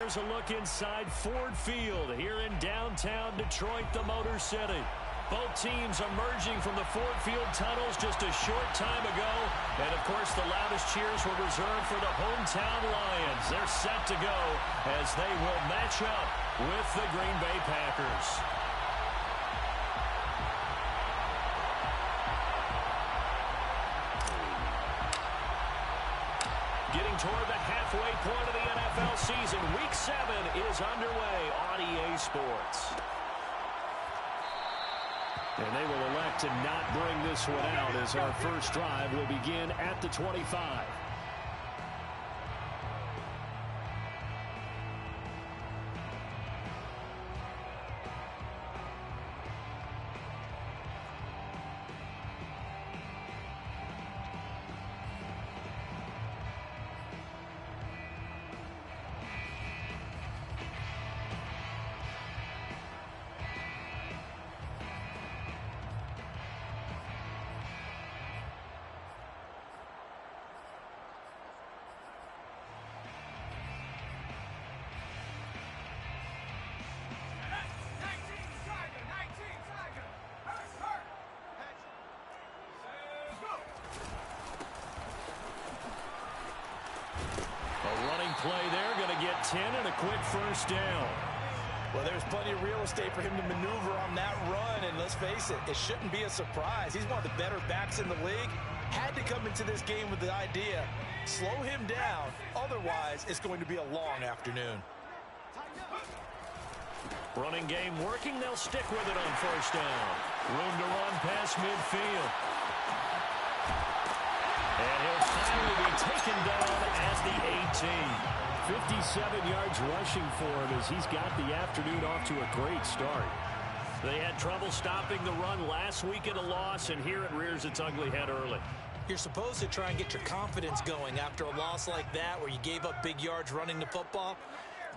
Here's a look inside Ford Field here in downtown Detroit, the Motor City. Both teams emerging from the Ford Field tunnels just a short time ago. And, of course, the loudest cheers were reserved for the hometown Lions. They're set to go as they will match up with the Green Bay Packers. Getting toward the halfway point of the NFL season. Week 7 is underway on EA Sports. And they will elect to not bring this one out as our first drive will begin at the 25. Play there, going to get 10 and a quick first down. Well, there's plenty of real estate for him to maneuver on that run, and let's face it, it shouldn't be a surprise. He's one of the better backs in the league. Had to come into this game with the idea, slow him down, otherwise it's going to be a long afternoon. Running game working, they'll stick with it on first down. Room to run past midfield. And he'll finally be taken down at the 18. 57 yards rushing for him as he's got the afternoon off to a great start. They had trouble stopping the run last week in a loss, and here it rears its ugly head early. You're supposed to try and get your confidence going after a loss like that where you gave up big yards running the football.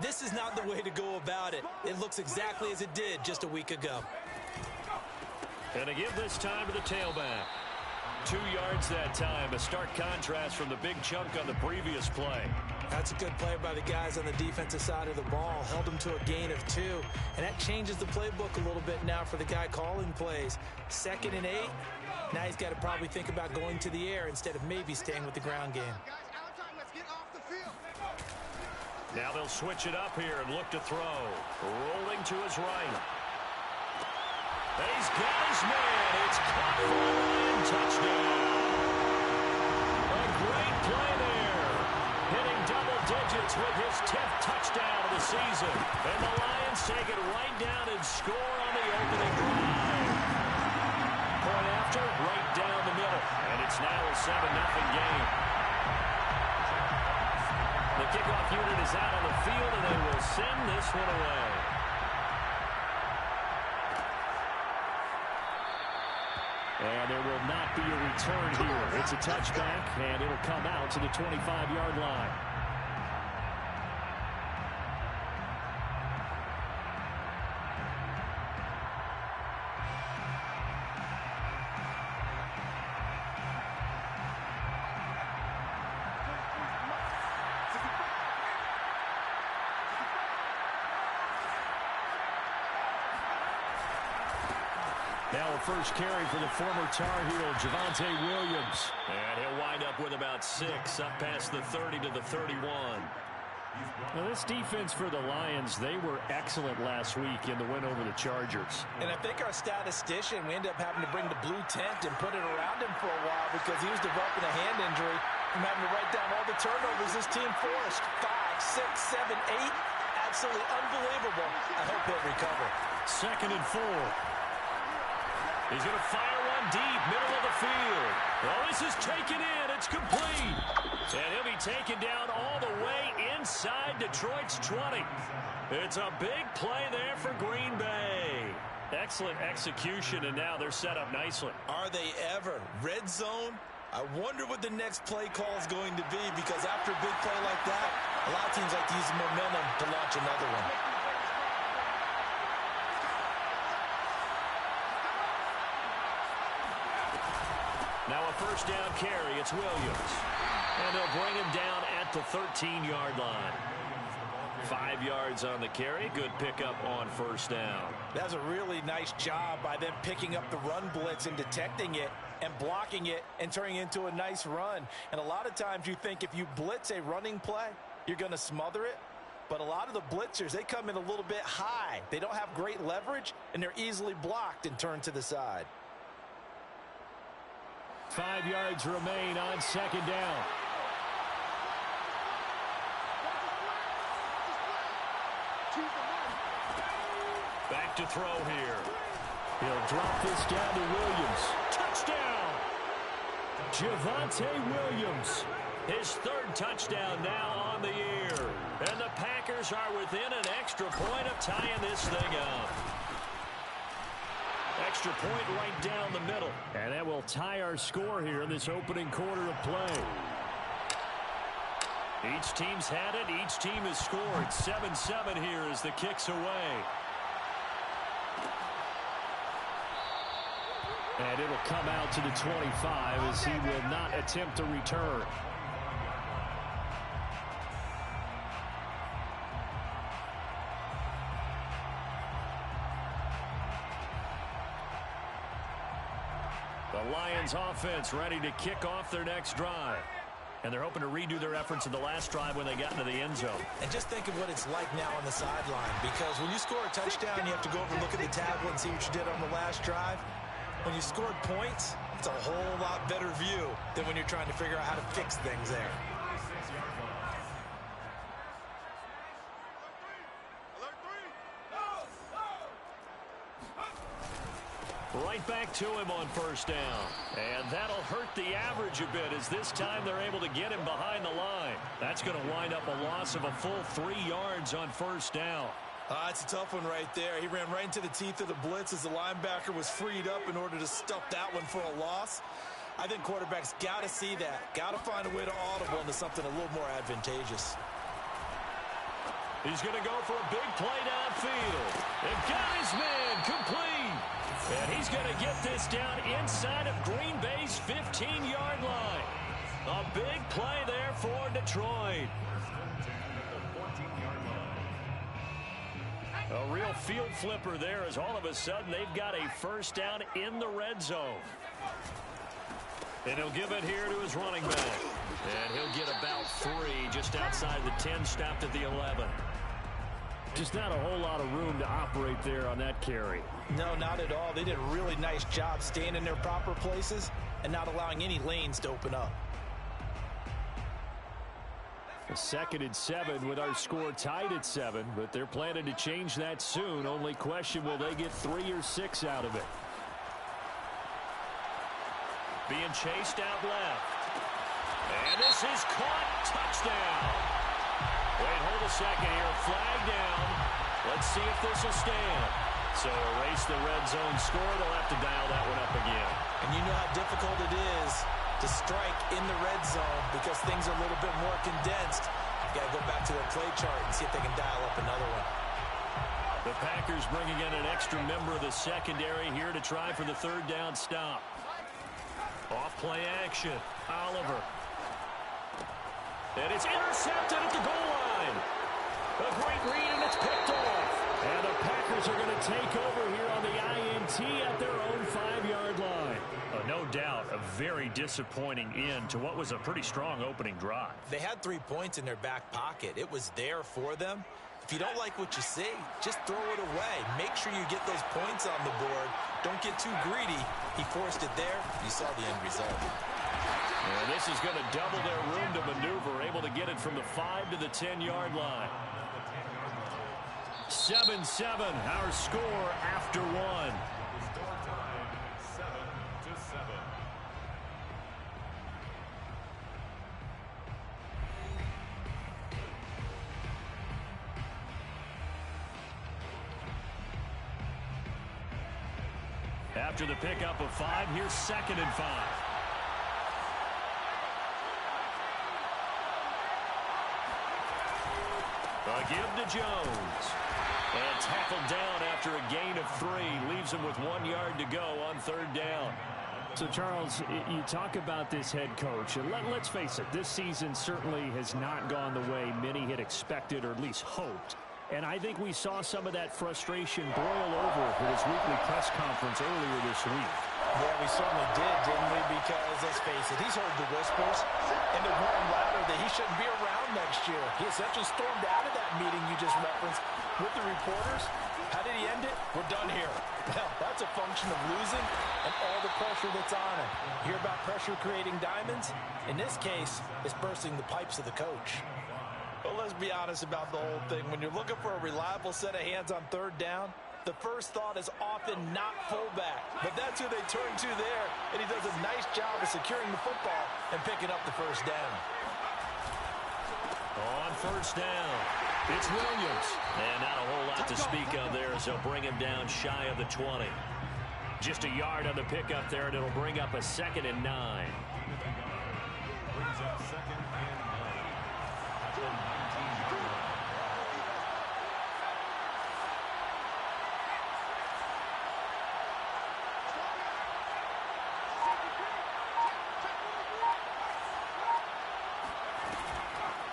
This is not the way to go about it. It looks exactly as it did just a week ago. And to give this time to the tailback. 2 yards that time, a stark contrast from the big chunk on the previous play. That's a good play by the guys on the defensive side of the ball. Held them to a gain of 2, and that changes the playbook a little bit now for the guy calling plays. 2nd and 8, now he's got to probably think about going to the air instead of maybe staying with the ground game. Now they'll switch it up here and look to throw. Rolling to his right. He's got his man. It's caught for a Lion touchdown. A great play there. Hitting double digits with his 10th touchdown of the season. And the Lions take it right down and score on the opening drive. Point after, right down the middle. And it's now a 7-0 game. The kickoff unit is out on the field, and they will send this one away. And there will not be a return here. It's a touchback, and it'll come out to the 25-yard line. Now a first carry for the former Tar Heel, Javonte Williams. And he'll wind up with about 6, up past the 30 to the 31. Now this defense for the Lions, they were excellent last week in the win over the Chargers. And I think our statistician, we ended up having to bring the blue tent and put it around him for a while because he was developing a hand injury from having to write down all the turnovers this team forced. 5, 6, 7, 8. Absolutely unbelievable. I hope he'll recover. 2nd and 4. He's going to fire one deep, middle of the field. Oh, this is taken in. It's complete. And he'll be taken down all the way inside Detroit's 20. It's a big play there for Green Bay. Excellent execution, and now they're set up nicely. Are they ever? Red zone? I wonder what the next play call is going to be because after a big play like that, a lot of teams like to use the momentum to launch another one. Now a first down carry. It's Williams. And they'll bring him down at the 13-yard line. 5 yards on the carry. Good pickup on first down. That's a really nice job by them picking up the run blitz and detecting it and blocking it and turning it into a nice run. And a lot of times you think if you blitz a running play, you're going to smother it. But a lot of the blitzers, they come in a little bit high. They don't have great leverage, and they're easily blocked and turned to the side. 5 yards remain on second down. Back to throw here. He'll drop this down to Williams. Touchdown! Javonte Williams. His third touchdown now on the year. And the Packers are within an extra point of tying this thing up. Extra point right down the middle. And that will tie our score here in this opening quarter of play. Each team's had it. Each team has scored. 7-7 here as the kick's away. And it'll come out to the 25 as he will not attempt to return. The Lions offense ready to kick off their next drive. And they're hoping to redo their efforts in the last drive when they got into the end zone. And just think of what it's like now on the sideline, because when you score a touchdown, you have to go over and look at the tablet and see what you did on the last drive. When you scored points, it's a whole lot better view than when you're trying to figure out how to fix things there. Right back to him on first down. And that'll hurt the average a bit as this time they're able to get him behind the line. That's going to wind up a loss of a full 3 yards on first down. It's a tough one right there. He ran right into the teeth of the blitz as the linebacker was freed up in order to stuff that one for a loss. I think quarterbacks got to see that. Got to find a way to audible into something a little more advantageous. He's going to go for a big play downfield. And got his man complete. And he's going to get this down inside of Green Bay's 15-yard line. A big play there for Detroit. A real field flipper there as all of a sudden they've got a first down in the red zone. And he'll give it here to his running back. And he'll get about 3 just outside the 10, stopped at the 11. Just not a whole lot of room to operate there on that carry. No, not at all. They did a really nice job staying in their proper places and not allowing any lanes to open up. A 2nd and 7 with our score tied at 7, but they're planning to change that soon. Only question, will they get 3 or 6 out of it? Being chased out left. And this is caught. Touchdown. Wait, hold a second here. Flag down. Let's see if this will stand. So erase the red zone score. They'll have to dial that one up again. And you know how difficult it is to strike in the red zone because things are a little bit more condensed. You got to go back to their play chart and see if they can dial up another one. The Packers bringing in an extra member of the secondary here to try for the 3rd down stop. Off play action. Oliver. And it's intercepted at the goal line. A great read, and it's picked off. And the Packers are going to take over here on the INT at their own 5-yard line. No doubt a very disappointing end to what was a pretty strong opening drive. They had 3 points in their back pocket. It was there for them. If you don't like what you see, just throw it away. Make sure you get those points on the board. Don't get too greedy. He forced it there. You saw the end result. And this is going to double their room to maneuver, able to get it from the 5 to the 10-yard line. 7-7, our score after 1. After the pickup of 5, here's 2nd and 5. A give to Jones. And tackled down after a gain of 3. Leaves him with 1 yard to go on 3rd down. So, Charles, you talk about this head coach, and let's face it, this season certainly has not gone the way many had expected or at least hoped. And I think we saw some of that frustration boil over at his weekly press conference earlier this week. Yeah, we certainly did, didn't we? Because, let's face it, he's heard the whispers and the warning louder that he shouldn't be around next year. He essentially stormed out of that meeting you just referenced with the reporters. How did he end it? We're done here. Well, that's a function of losing and all the pressure that's on him. Hear about pressure creating diamonds? In this case, it's bursting the pipes of the coach. But let's be honest about the whole thing. When you're looking for a reliable set of hands on third down, the first thought is often not fullback. But that's who they turn to there, and he does a nice job of securing the football and picking up the first down. On first down, it's Williams. And not a whole lot to speak of there as they'll bring him down shy of the 20. Just a yard on the pickup there, and it'll bring up a 2nd and 9. Brings up 2nd and 9.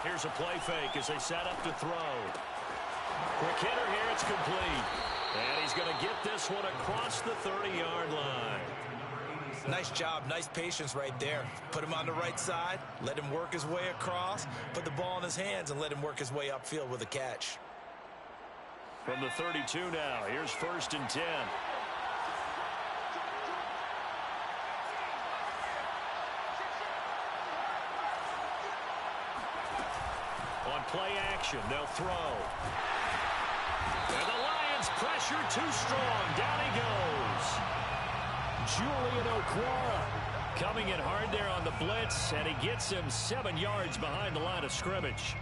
Here's a play fake as they set up to throw. Quick hitter here, it's complete. And he's going to get this one across the 30-yard line. Nice job, nice patience right there. Put him on the right side, let him work his way across, put the ball in his hands, and let him work his way upfield with a catch. From the 32 now, here's 1st and 10. On play action, they'll throw. And the Lions pressure too strong. Down he goes. Julian Okwara coming in hard there on the blitz, and he gets him 7 yards behind the line of scrimmage.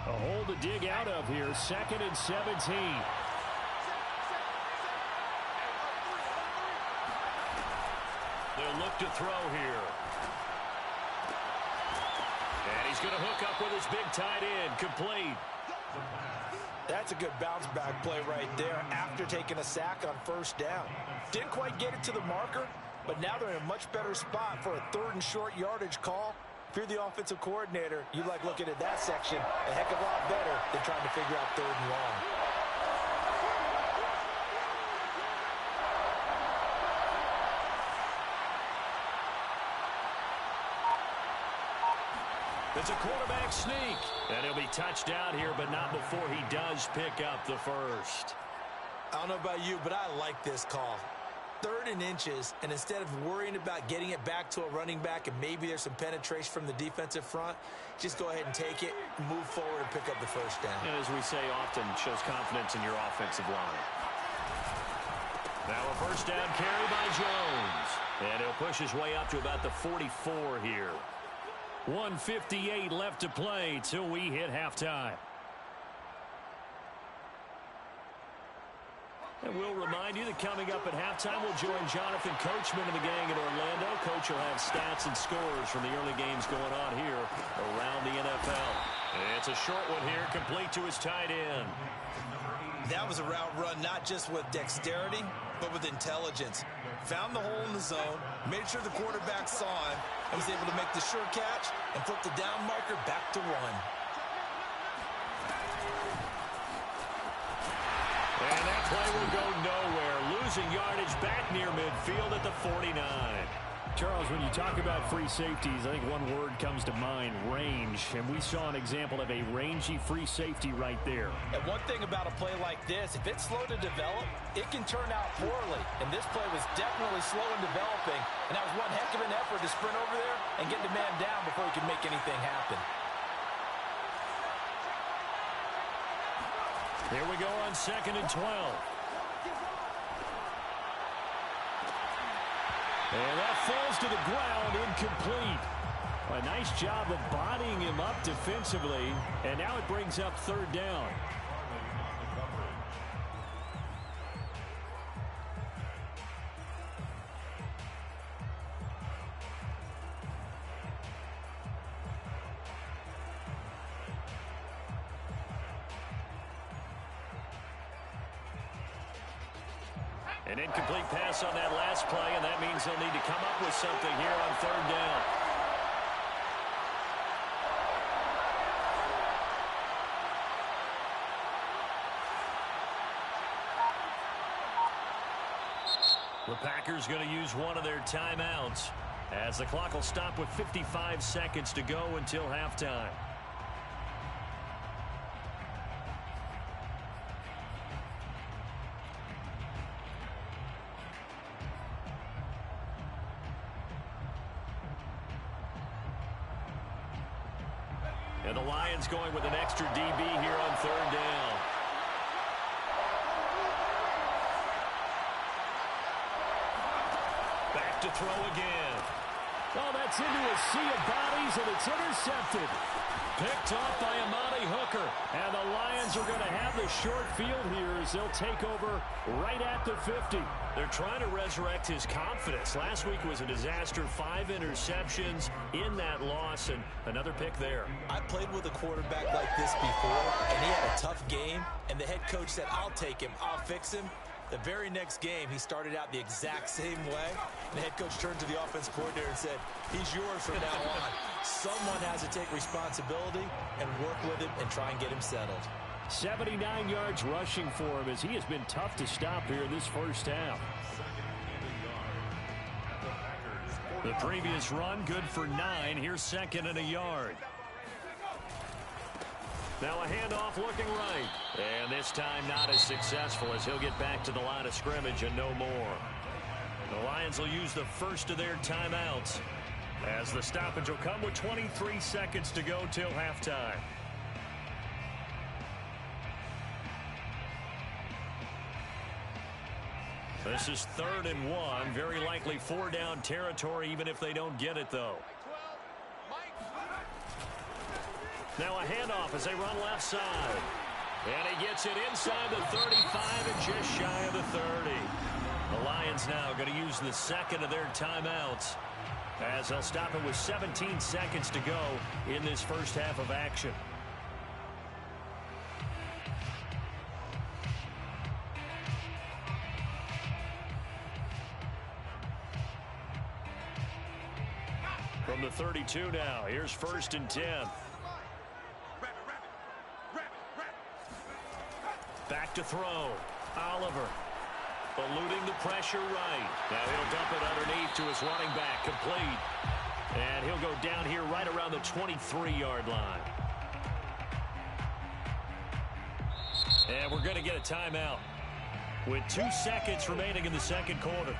A hole to dig out of here. 2nd and 17. They'll look to throw here. And he's going to hook up with his big tight end. Complete. That's a good bounce back play right there after taking a sack on first down. Didn't quite get it to the marker, but now they're in a much better spot for a 3rd and short yardage call. If you're the offensive coordinator, you like looking at that section a heck of a lot better than trying to figure out 3rd and long. It's a quarterback sneak. And he'll be touched out here, but not before he does pick up the first. I don't know about you, but I like this call. 3rd and inches, and instead of worrying about getting it back to a running back and maybe there's some penetration from the defensive front, just go ahead and take it, move forward, and pick up the first down. And as we say often, shows confidence in your offensive line. Now a first down carry by Jones. And he'll push his way up to about the 44 here. 1:58 left to play till we hit halftime. And we'll remind you that coming up at halftime, we'll join Jonathan Coachman and the gang in Orlando. Coach will have stats and scores from the early games going on here around the NFL. And it's a short one here, complete to his tight end. That was a route run not just with dexterity, but with intelligence. Found the hole in the zone, made sure the quarterback saw him, and was able to make the sure catch and flip the down marker back to 1. And that play will go nowhere. Losing yardage back near midfield at the 49. Charles, when you talk about free safeties, I think one word comes to mind, range. And we saw an example of a rangy free safety right there. And one thing about a play like this, if it's slow to develop, it can turn out poorly. And this play was definitely slow in developing. And that was one heck of an effort to sprint over there and get the man down before he could make anything happen. Here we go on 2nd and 12. And that falls to the ground, incomplete. A nice job of bodying him up defensively, and now it brings up 3rd down. An incomplete pass on that last play, and that means they'll need to come up with something here on third down. The Packers going to use one of their timeouts as the clock will stop with 55 seconds to go until halftime. And the Lions going with an extra DB here on third down. Back to throw again. Oh, that's into a sea of bodies, and it's intercepted. Picked off by Amani Hooker. And the Lions are going to have the short field here as they'll take over right at the 50. They're trying to resurrect his confidence. Last week was a disaster. 5 interceptions in that loss, and another pick there. I played with a quarterback like this before, and he had a tough game, and the head coach said, I'll take him, I'll fix him. The very next game, he started out the exact same way. The head coach turned to the offense coordinator and said, he's yours from now on. Someone has to take responsibility and work with him and try and get him settled. 79 yards rushing for him as he has been tough to stop here in this first half. The previous run, good for 9. Here's second and a yard. Now a handoff looking right. And this time not as successful as he'll get back to the line of scrimmage and no more. The Lions will use the first of their timeouts as the stoppage will come with 23 seconds to go till halftime. This is 3rd and 1. Very likely 4-down territory even if they don't get it, though. Now a handoff as they run left side. And he gets it inside the 35 and just shy of the 30. The Lions now going to use the second of their timeouts as they'll stop it with 17 seconds to go in this first half of action. From the 32 now, here's 1st and 10. Back to throw. Oliver eluding the pressure right. Now he'll dump it underneath to his running back. Complete. And he'll go down here right around the 23-yard line. And we're going to get a timeout with 2 seconds remaining in the second quarter.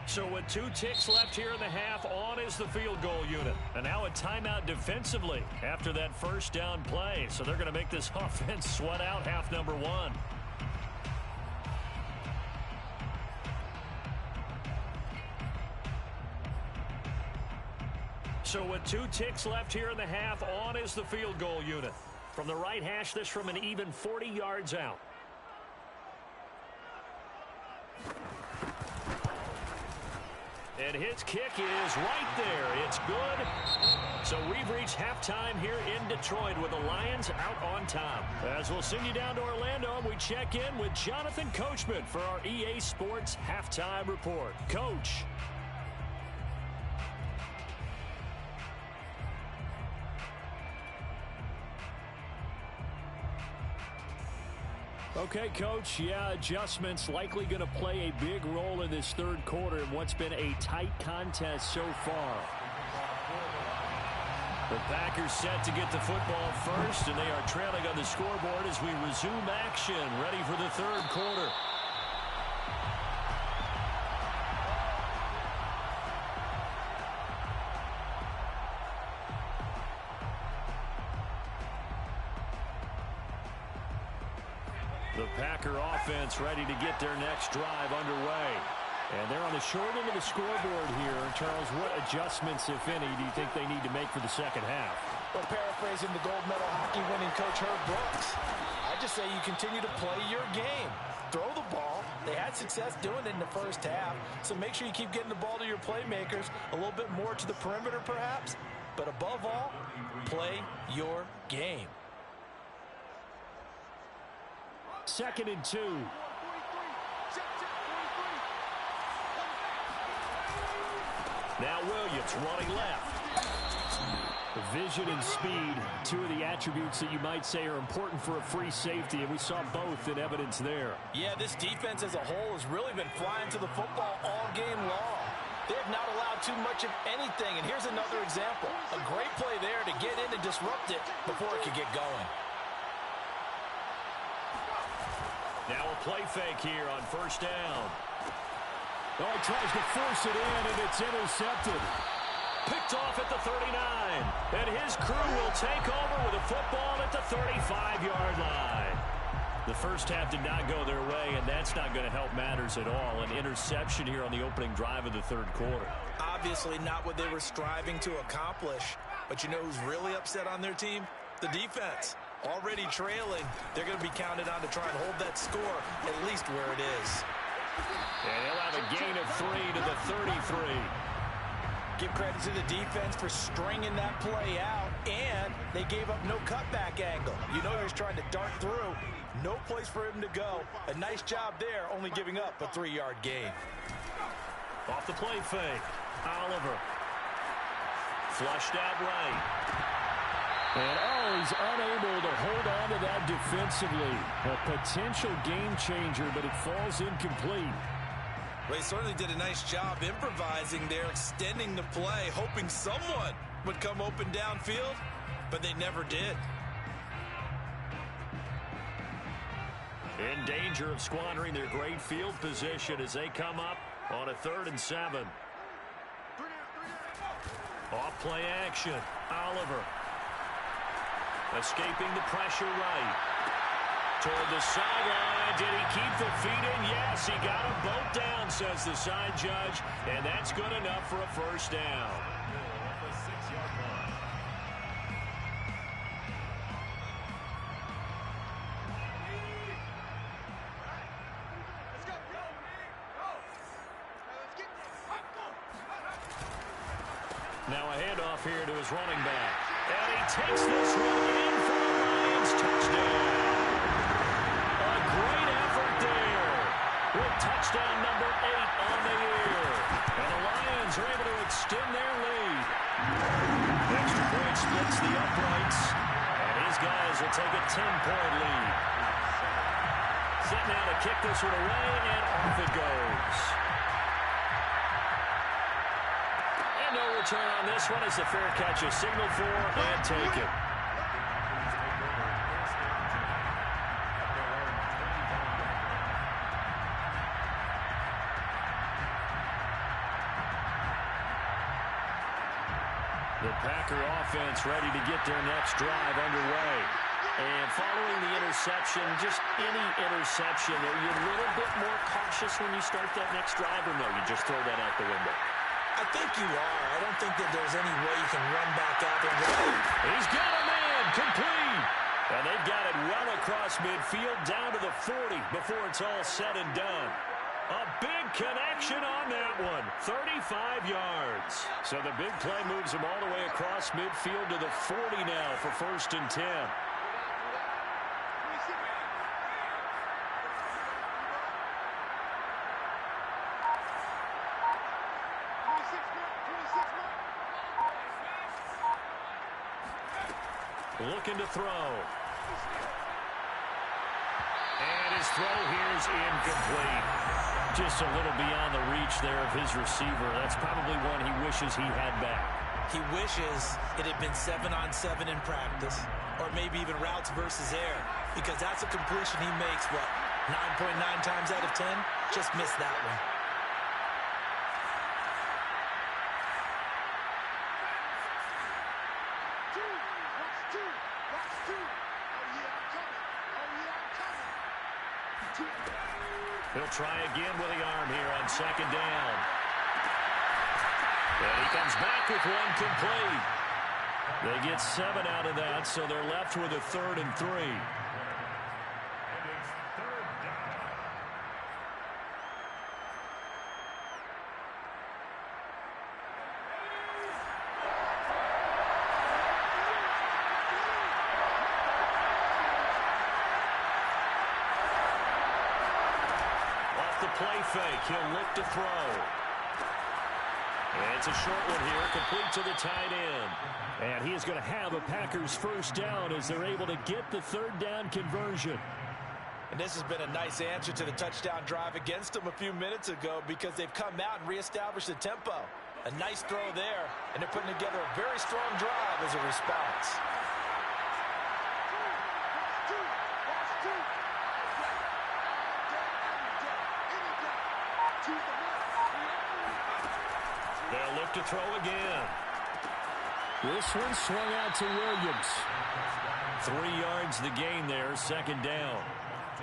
So with 2 ticks left here in the half, on is the field goal unit. And now a timeout defensively after that first down play. So they're going to make this offense sweat out half number 1. So with 2 ticks left here in the half, on is the field goal unit. From the right hash, this from an even 40 yards out. And his kick is right there. It's good. So we've reached halftime here in Detroit with the Lions out on top. As we'll send you down to Orlando, we check in with Jonathan Coachman for our EA Sports Halftime Report. Coach. Okay, Coach, yeah, adjustments likely going to play a big role in this third quarter in what's been a tight contest so far. The Packers set to get the football first, and they are trailing on the scoreboard as we resume action, ready for the third quarter. The Packer offense ready to get their next drive underway. And they're on the short end of the scoreboard here. Charles, what adjustments, if any, do you think they need to make for the second half? Well, paraphrasing the gold medal hockey winning coach Herb Brooks, I just say you continue to play your game. Throw the ball. They had success doing it in the first half, so make sure you keep getting the ball to your playmakers, a little bit more to the perimeter perhaps, but above all, play your game. 2nd and 2. Now Williams running left. Vision and speed, two of the attributes that you might say are important for a free safety, and we saw both in evidence there. Yeah, this defense as a whole has really been flying to the football all game long. They have not allowed too much of anything, and here's another example. A great play there to get in and disrupt it before it could get going. Now a play fake here on first down. Oh, he tries to force it in, and it's intercepted. Picked off at the 39. And his crew will take over with a football at the 35-yard line. The first half did not go their way, and that's not going to help matters at all. An interception here on the opening drive of the third quarter. Obviously not what they were striving to accomplish. But you know who's really upset on their team? The defense. Already trailing, they're going to be counted on to try and hold that score at least where it is. And he'll have a gain of 3 to the 33. Give credit to the defense for stringing that play out, and they gave up no cutback angle. You know he was trying to dart through. No place for him to go. A nice job there, only giving up a 3-yard gain. Off the play fake. Oliver. Flushed out right. And he's unable to hold on to that defensively. A potential game changer, but it falls incomplete. Well, he certainly did a nice job improvising there, extending the play, hoping someone would come open downfield, but they never did. In danger of squandering their great field position as they come up on a 3rd and 7. Off play action. Oliver. Escaping the pressure right. Toward the sideline. Did he keep the feet in? Yes, he got them both down, says the side judge. And that's good enough for a first down. Now a handoff here to his running back. And he takes this one in for the Lions touchdown. A great effort there with touchdown number 8 on the year. And the Lions are able to extend their lead. Extra point splits the uprights. And his guys will take a 10-point lead. Set now to kick this one away, and off it goes. No return on this one as the fair catch is signaled for and taken. The Packer offense ready to get their next drive underway. And following the interception, just any interception, are you a little bit more cautious when you start that next drive, or no, you just throw that out the window? I think you are. I don't think that there's any way you can run back out there. He's got a man complete. And they've got it well across midfield down to the 40 before it's all said and done. A big connection on that one. 35 yards. So the big play moves them all the way across midfield to the 40 now for 1st and 10. Looking to throw. And his throw here is incomplete. Just a little beyond the reach there of his receiver. That's probably one he wishes he had back. He wishes it had been 7-on-7 in practice, or maybe even routes versus air, because that's a completion he makes, what, 9.9 times out of 10? Just missed that one. He'll try again with the arm here on 2nd down. And he comes back with one complete. They get 7 out of that, so they're left with a 3rd and 3. off the play fake. He'll look to throw. And it's a short one here, complete to the tight end. And he is going to have a Packers first down as they're able to get the third down conversion. And this has been a nice answer to the touchdown drive against them a few minutes ago because they've come out and reestablished the tempo. A nice throw there, and they're putting together a very strong drive as a response. They'll look to throw again. This one swung out to Williams. 3 yards the gain there, second down.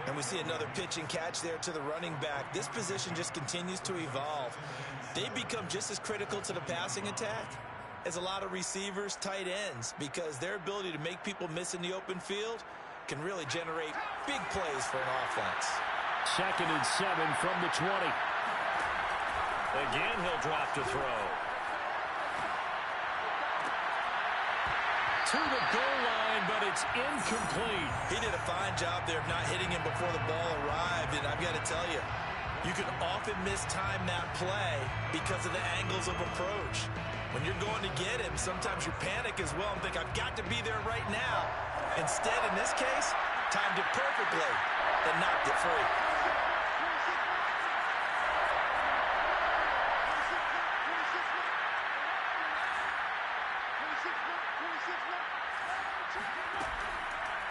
And we see another pitch and catch there to the running back. This position just continues to evolve. They become just as critical to the passing attack as a lot of receivers, tight ends, because their ability to make people miss in the open field can really generate big plays for an offense. 2nd and 7 from the 20. Again, he'll drop to throw. To the goal line, but it's incomplete. He did a fine job there of not hitting him before the ball arrived, and I've got to tell you, you can often mistime that play because of the angles of approach. When you're going to get him, sometimes you panic as well and think, I've got to be there right now. Instead, in this case, timed it perfectly and knocked it free.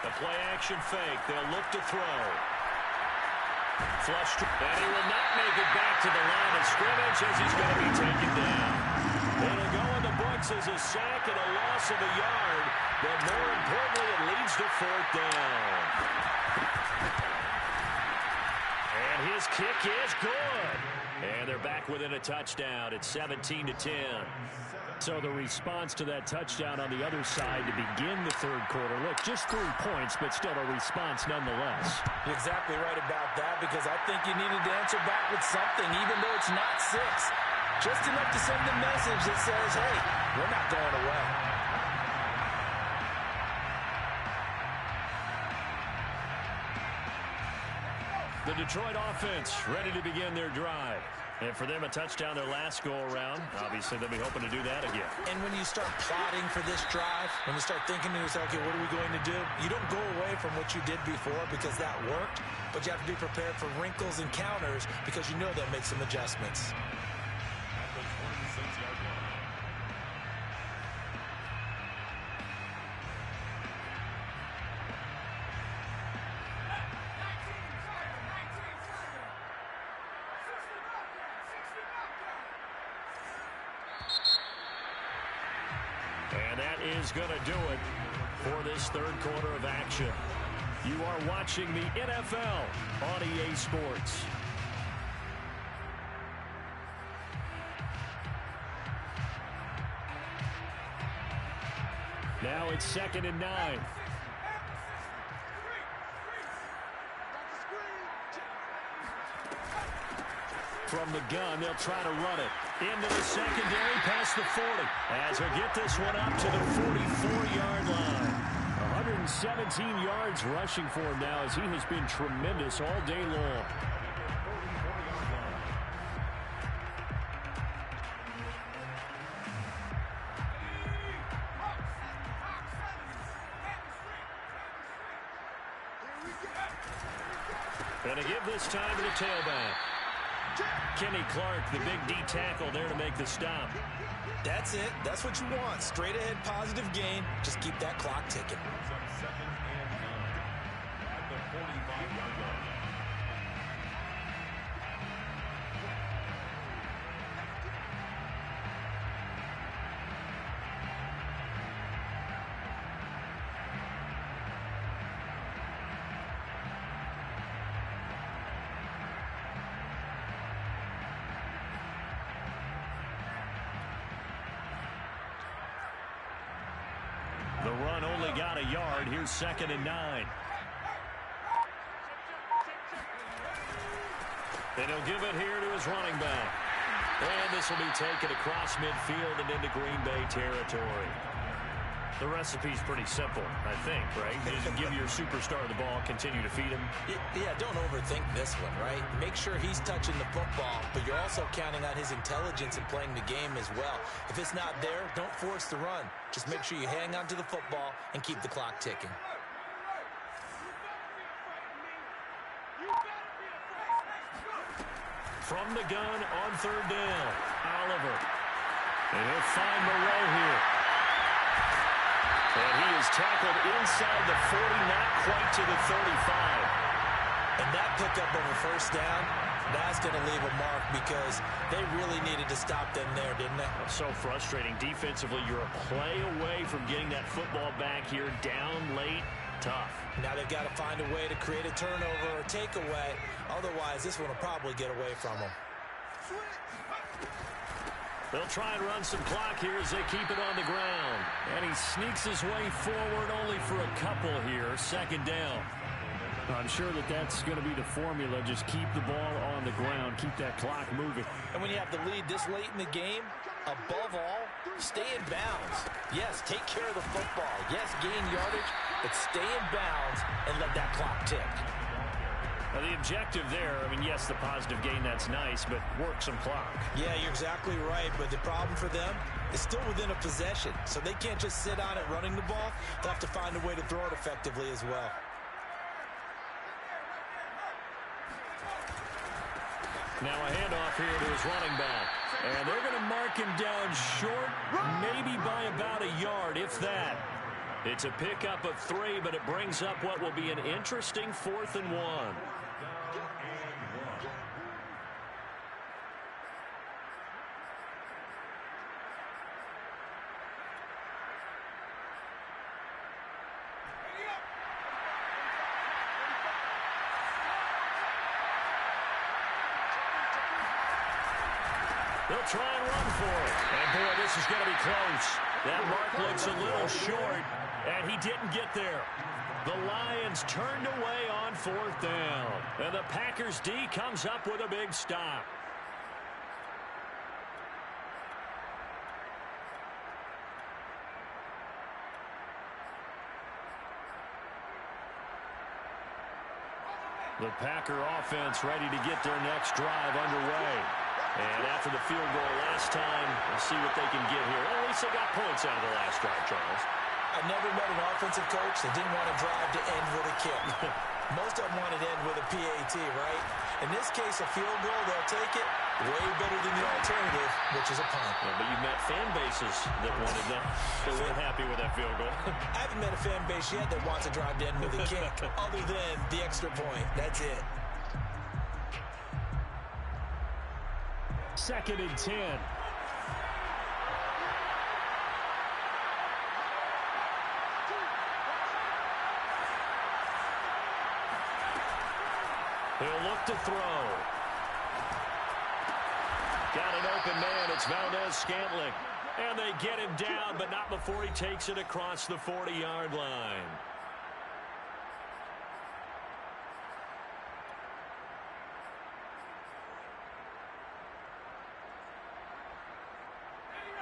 The play-action fake. They'll look to throw. Flush, and he will not make it back to the line of scrimmage as he's going to be taken down. It'll go in the books as a sack and a loss of a yard, but more importantly, it leads to 4th down. And his kick is good. And they're back within a touchdown. It's 17-10. So the response to that touchdown on the other side to begin the third quarter. Look, just 3 points, but still a response nonetheless. You're exactly right about that because I think you needed to answer back with something, even though it's not 6. Just enough to send a message that says, hey, we're not going away. The Detroit offense ready to begin their drive. And for them, a touchdown their last go-around. Obviously, they'll be hoping to do that again. And when you start plotting for this drive, when you start thinking to yourself, okay, what are we going to do? You don't go away from what you did before because that worked, but you have to be prepared for wrinkles and counters because you know they'll make some adjustments. And that is going to do it for this third quarter of action. You are watching the NFL on EA Sports. Now it's 2nd and 9. From the gun, they'll try to run it. Into the secondary, past the 40. As he'll get this one up to the 44-yard line. 117 yards rushing for him now as he has been tremendous all day long. And to give this time to the tailback. Kenny Clark, the big D tackle there to make the stop. That's it. That's what you want. Straight ahead, positive gain. Just keep that clock ticking. 2nd and 9 at the 45-yard line. The run only got a yard. Here's 2nd and 9. And he'll give it here to his running back. And this will be taken across midfield and into Green Bay territory. The recipe's pretty simple, I think, right? Just give your superstar the ball, continue to feed him. Yeah, don't overthink this one, right? Make sure he's touching the football, but you're also counting on his intelligence in playing the game as well. If it's not there, don't force the run. Just make sure you hang on to the football and keep the clock ticking. From the gun on third down, Oliver. And he'll find Moreau here. And he is tackled inside the 40, not quite to the 35. And that pickup of a first down, that's going to leave a mark because they really needed to stop them there, didn't they? So frustrating. Defensively, you're a play away from getting that football back here down late. Tough. Now they've got to find a way to create a turnover or takeaway. Otherwise, this one will probably get away from them. They'll try and run some clock here as they keep it on the ground. And he sneaks his way forward only for a couple here. Second down. I'm sure that's going to be the formula. Just keep the ball on the ground. Keep that clock moving. And when you have the lead this late in the game, above all, stay in bounds. Yes, take care of the football. Yes, gain yardage, but stay in bounds and let that clock tick. Now, the objective there, I mean, yes, the positive gain, that's nice, but work some clock. Yeah, you're exactly right, but the problem for them is still within a possession, so they can't just sit on it running the ball. They'll have to find a way to throw it effectively as well. Now a handoff here to his running back. And they're going to mark him down short, maybe by about a yard, if that. It's a pickup of 3, but it brings up what will be an interesting 4th and 1. They'll try and run for it. And, boy, this is going to be close. That mark looks a little short, and he didn't get there. The Lions turned away on 4th down. And the Packers D comes up with a big stop. The Packer offense ready to get their next drive underway. And after the field goal last time, we'll see what they can get here. Well, at least they got points out of the last drive, Charles. I've never met an offensive coach that didn't want to drive to end with a kick. Most of them want to end with a PAT, right? In this case, a field goal, they'll take it. Way better than the alternative, which is a punt. Yeah, but you've met fan bases that wanted that. They weren't happy with that field goal. I haven't met a fan base yet that wants to drive to end with a kick, other than the extra point. That's it. 2nd and 10. He'll look to throw. Got an open man. It's Valdez-Scantling. And they get him down, but not before he takes it across the 40-yard line.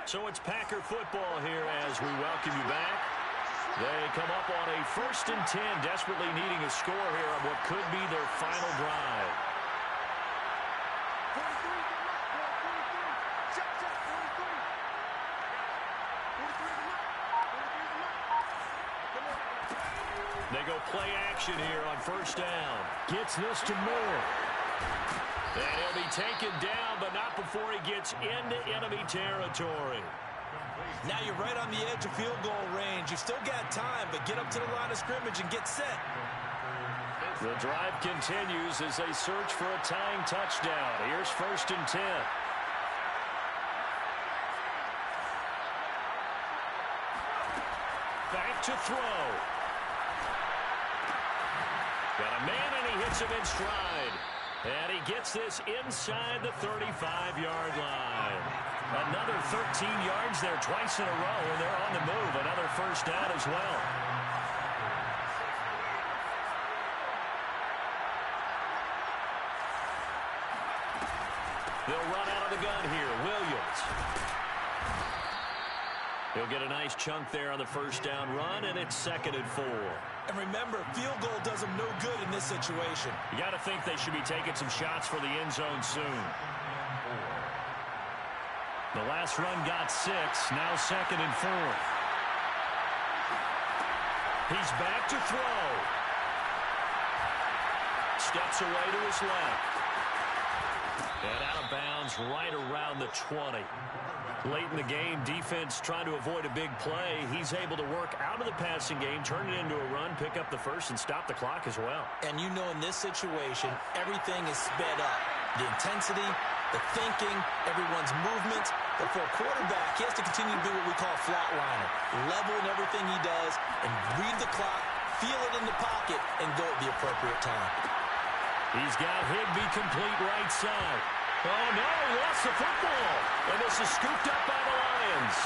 So it's Packer football here as we welcome you back. They come up on a 1st and 10, desperately needing a score here on what could be their final drive. They go play action here on 1st down. Gets this to Moore. And he'll be taken down, but not before he gets into enemy territory. Now you're right on the edge of field goal range. You've still got time, but get up to the line of scrimmage and get set. The drive continues as they search for a tying touchdown. Here's 1st and 10. Back to throw. Got a man, and he hits him in stride. And he gets this inside the 35-yard line. Another 13 yards there twice in a row, and they're on the move. Another 1st down as well. They'll run out of the gun here. Williams. He'll get a nice chunk there on the first down run, and it's 2nd and 4. And remember, field goal does them no good in this situation. You got to think they should be taking some shots for the end zone soon. The last run got 6, now 2nd and 4. He's back to throw. Steps away to his left. And out of bounds right around the 20. Late in the game, defense trying to avoid a big play. He's able to work out of the passing game, turn it into a run, pick up the first, and stop the clock as well. And you know in this situation, everything is sped up. The intensity, the thinking, everyone's movements. But for a quarterback, he has to continue to do what we call flatliner. Level in everything he does and read the clock, feel it in the pocket, and go at the appropriate time. He's got Higbee complete right side. Oh, no, he lost the football. And this is scooped up by the Lions.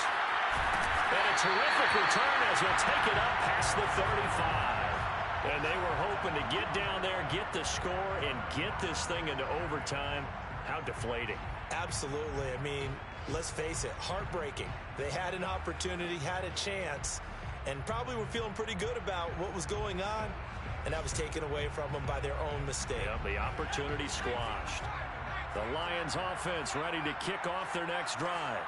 And a terrific return as he'll take it up past the 35. And they were hoping to get down there, get the score, and get this thing into overtime. How deflating. Absolutely. I mean, let's face it, heartbreaking. They had an opportunity, had a chance, and probably were feeling pretty good about what was going on, and that was taken away from them by their own mistake. Yep, the opportunity squashed. The Lions offense ready to kick off their next drive.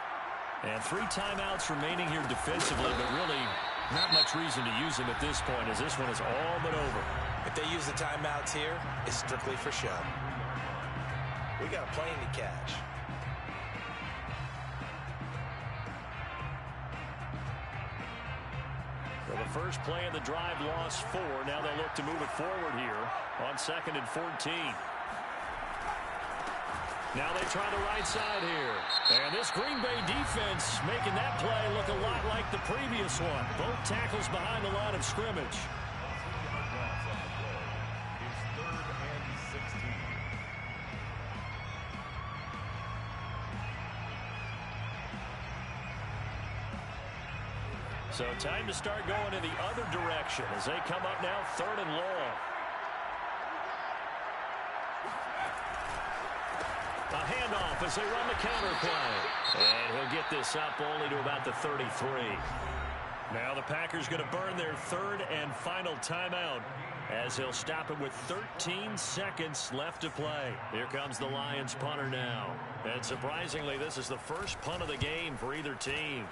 And 3 timeouts remaining here defensively, but really not much reason to use them at this point as this one is all but over. If they use the timeouts here, it's strictly for show. We got a plane to catch. So the first play of the drive lost 4. Now they'll look to move it forward here on 2nd and 14. Now they try the right side here. And this Green Bay defense making that play look a lot like the previous one. Both tackles behind the line of scrimmage. It's 3rd and 16. So time to start going in the other direction as they come up now 3rd and long. A handoff as they run the counter play. And he'll get this up only to about the 33. Now the Packers going to burn their 3rd and final timeout as he'll stop it with 13 seconds left to play. Here comes the Lions punter now. And surprisingly, this is the first punt of the game for either team.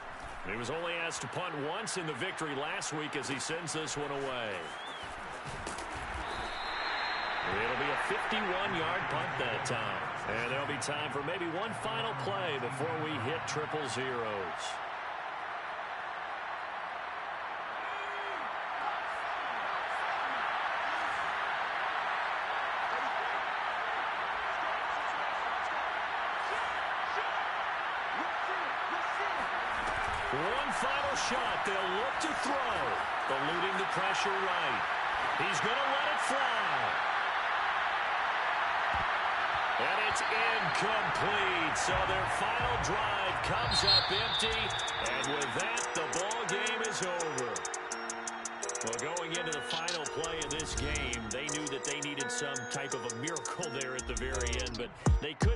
He was only asked to punt once in the victory last week as he sends this one away. It'll be a 51-yard punt that time. And there'll be time for maybe one final play before we hit 000. One final shot. They'll look to throw. Eluding the pressure right. He's going to let it fly. And it's incomplete. So their final drive comes up empty. And with that, the ball game is over. Well, going into the final play of this game, they knew that they needed some type of a miracle there at the very end, but they couldn't